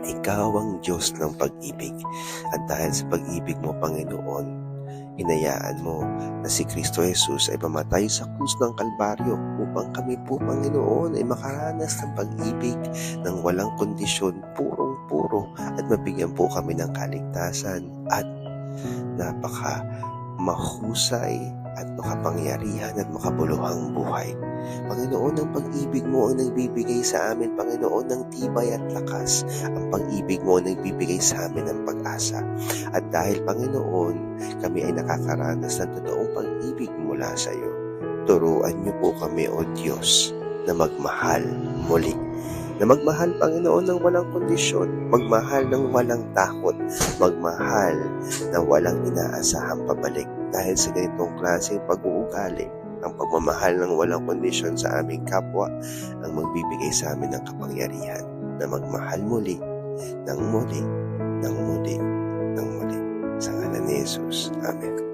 Ikaw ang Diyos ng pag-ibig. At dahil sa pag-ibig mo, Panginoon, hinayaan mo na si Kristo Jesus ay pamatay sa krus ng Kalbaryo upang kami po, Panginoon, ay makaranas ng pag-ibig ng walang kondisyon, purong-puro, at mabigyan po kami ng kaligtasan at napaka mahusay at makapangyarihan at makabuluhang buhay. Panginoon, ang pag-ibig mo ang nagbibigay sa amin, Panginoon, ng tibay at lakas. Ang pag-ibig mo ang nagbibigay sa amin ng pag-asa. At dahil, Panginoon, kami ay nakakaranas ng totoong pag-ibig mula sa iyo, turuan niyo po kami, O Diyos, na magmahal muli. Na magmahal, Panginoon, ng walang kondisyon, magmahal ng walang takot, magmahal na walang inaasahang pabalik. Dahil sa ganitong klaseng pag-uugali, ang pagmamahal ng walang kondisyon sa aming kapwa ang magbibigay sa amin ng kapangyarihan na magmahal muli, ng muli, ng muli, ng muli. Sa ngalan ni Jesus. Amen.